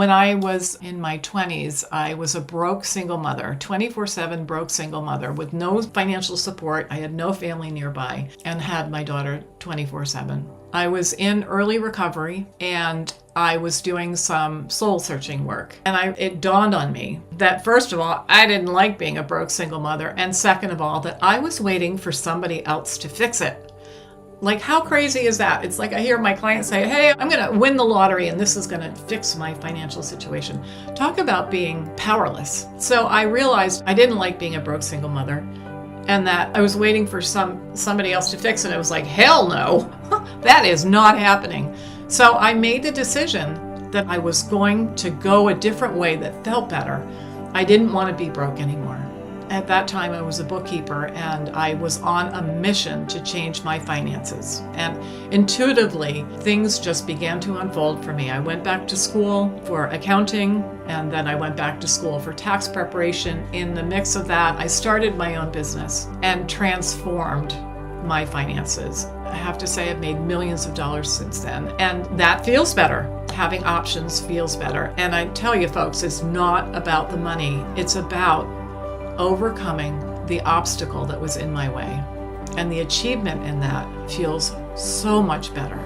When I was in my 20s, I was a broke single mother, 24/7 broke single mother with no financial support. I had no family nearby and had my daughter 24/7. I was in early recovery and I was doing some soul searching work. And it dawned on me that, first of all, I didn't like being a broke single mother. And second of all, that I was waiting for somebody else to fix it. Like, how crazy is that? It's like I hear my clients say, hey, I'm going to win the lottery and this is going to fix my financial situation. Talk about being powerless. So I realized I didn't like being a broke single mother and that I was waiting for somebody else to fix it. I was like, hell no, that is not happening. So I made the decision that I was going to go a different way that felt better. I didn't want to be broke anymore. At that time, I was a bookkeeper and I was on a mission to change my finances. And intuitively, things just began to unfold for me. I went back to school for accounting and then I went back to school for tax preparation. In the mix of that, I started my own business and transformed my finances. I have to say I've made millions of dollars since then. And that feels better. Having options feels better. And I tell you folks, it's not about the money. It's about overcoming the obstacle that was in my way. And the achievement in that feels so much better.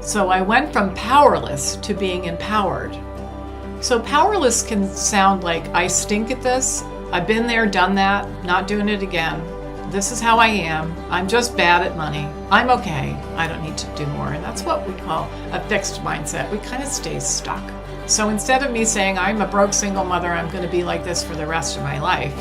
So I went from powerless to being empowered. So powerless can sound like I stink at this. I've been there, done that, not doing it again. This is how I am. I'm just bad at money. I'm okay. I don't need to do more. And that's what we call a fixed mindset. We kind of stay stuck. So instead of me saying, I'm a broke single mother, I'm going to be like this for the rest of my life,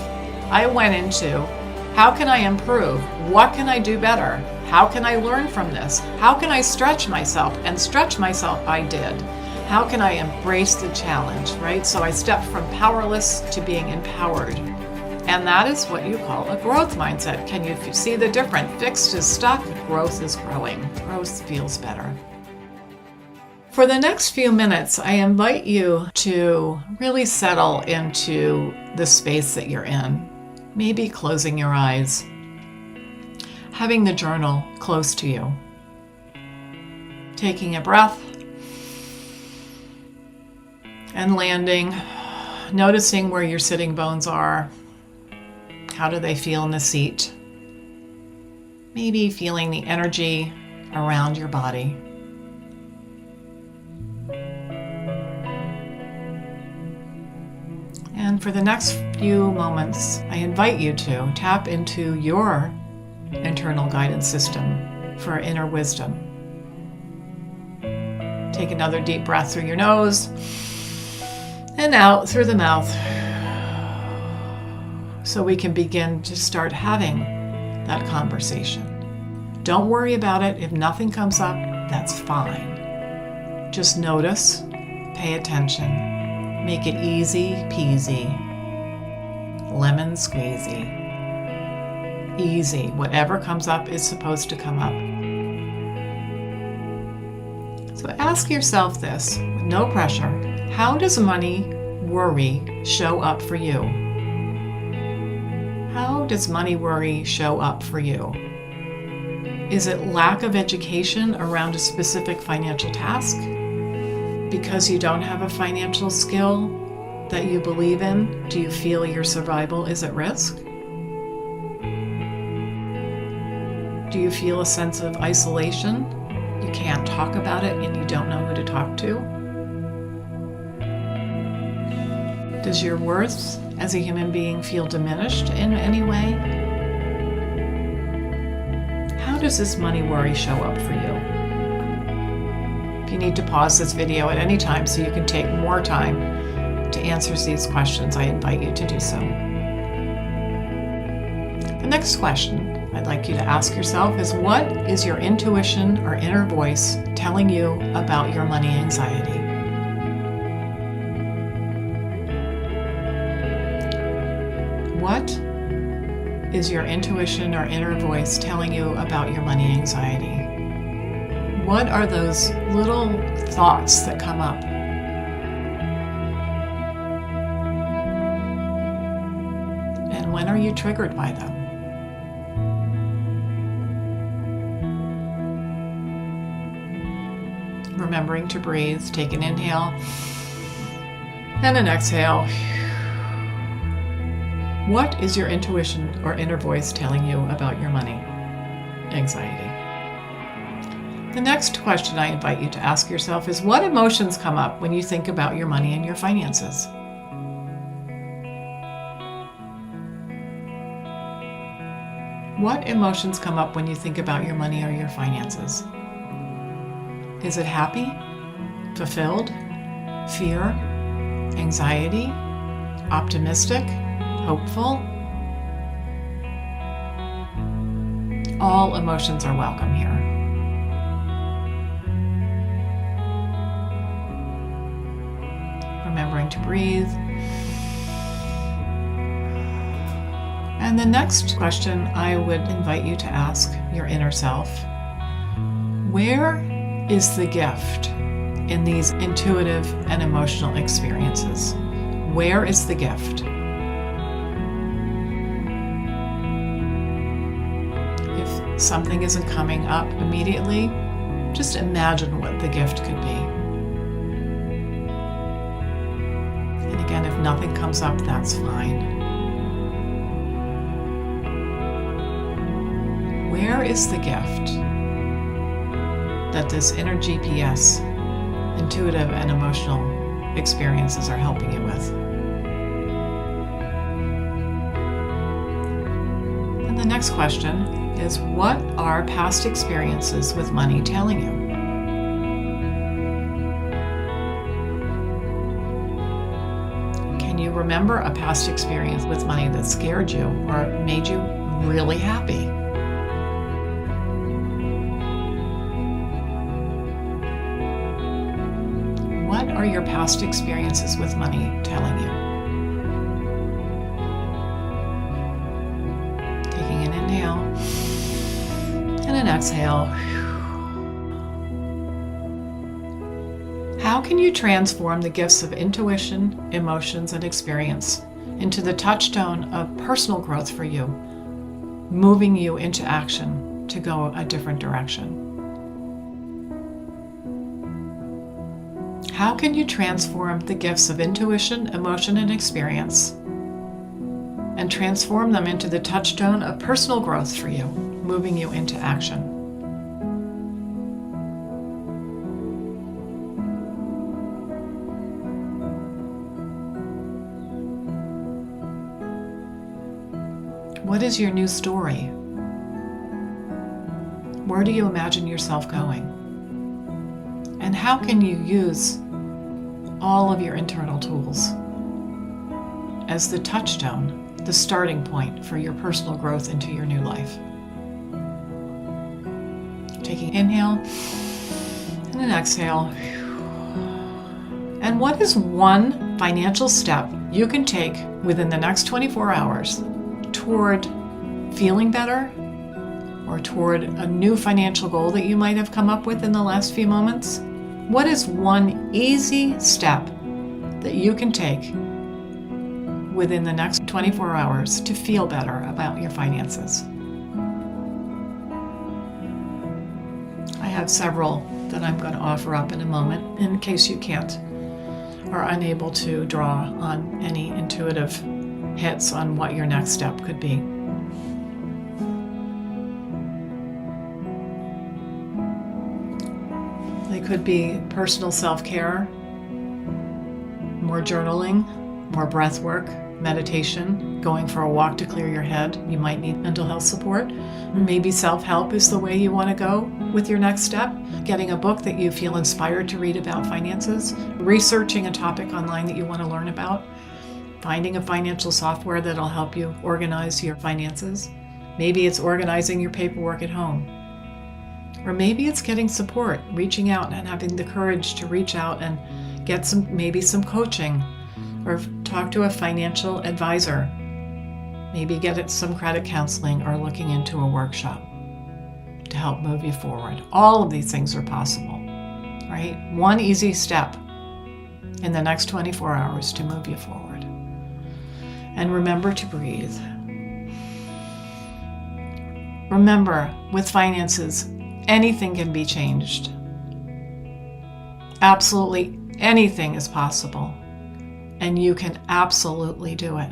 I went into, how can I improve? What can I do better? How can I learn from this? How can I stretch myself? And stretch myself I did. How can I embrace the challenge, right? So I stepped from powerless to being empowered. And that is what you call a growth mindset. Can you see the difference? Fixed is stuck, growth is growing. Growth feels better. For the next few minutes, I invite you to really settle into the space that you're in. Maybe closing your eyes, having the journal close to you, taking a breath, and landing, noticing where your sitting bones are. How do they feel in the seat? Maybe feeling the energy around your body. And for the next few moments, I invite you to tap into your internal guidance system for inner wisdom. Take another deep breath through your nose and out through the mouth so we can begin to start having that conversation. Don't worry about it. If nothing comes up, that's fine. Just notice, pay attention. Make it easy peasy, lemon squeezy. Easy. Whatever comes up is supposed to come up. So ask yourself this, with no pressure. How does money worry show up for you? How does money worry show up for you? Is it lack of education around a specific financial task? Because you don't have a financial skill that you believe in, do you feel your survival is at risk? Do you feel a sense of isolation? You can't talk about it and you don't know who to talk to? Does your worth as a human being feel diminished in any way? How does this money worry show up for you? If you need to pause this video at any time so you can take more time to answer these questions, I invite you to do so. The next question I'd like you to ask yourself is, what is your intuition or inner voice telling you about your money anxiety? What is your intuition or inner voice telling you about your money anxiety? What are those little thoughts that come up? And when are you triggered by them? Remembering to breathe, take an inhale And an exhale. What is your intuition or inner voice telling you about your money? Anxiety. The next question I invite you to ask yourself is, what emotions come up when you think about your money and your finances? What emotions come up when you think about your money or your finances? Is it happy, fulfilled, fear, anxiety, optimistic, hopeful? All emotions are welcome here. Remembering to breathe. And the next question I would invite you to ask your inner self: where is the gift in these intuitive and emotional experiences? Where is the gift? If something isn't coming up immediately, just imagine what the gift could be. And again, if nothing comes up, that's fine. Where is the gift that this inner GPS, intuitive and emotional experiences, are helping you with? And the next question is, what are past experiences with money telling you? Can you remember a past experience with money that scared you or made you really happy? What are your past experiences with money telling you? Taking an inhale and an exhale. How can you transform the gifts of intuition, emotions, and experience into the touchstone of personal growth for you, moving you into action to go a different direction? How can you transform the gifts of intuition, emotion, and experience and transform them into the touchstone of personal growth for you, moving you into action? What is your new story? Where do you imagine yourself going? And how can you use all of your internal tools as the touchstone, the starting point for your personal growth into your new life? Taking an inhale and an exhale. And what is one financial step you can take within the next 24 hours toward feeling better or toward a new financial goal that you might have come up with in the last few moments? What is one easy step that you can take within the next 24 hours to feel better about your finances? I have several that I'm going to offer up in a moment in case you can't or unable to draw on any intuitive hits on what your next step could be. They could be personal self-care, more journaling, more breath work, meditation, going for a walk to clear your head. You might need mental health support. Maybe self-help is the way you want to go with your next step. Getting a book that you feel inspired to read about finances, researching a topic online that you want to learn about, finding a financial software that'll help you organize your finances. Maybe it's organizing your paperwork at home. Or maybe it's getting support, reaching out and having the courage to reach out and get some coaching, or talk to a financial advisor. Maybe get some credit counseling or looking into a workshop to help move you forward. All of these things are possible, right? One easy step in the next 24 hours to move you forward. And remember to breathe. Remember, with finances, anything can be changed. Absolutely anything is possible and you can absolutely do it.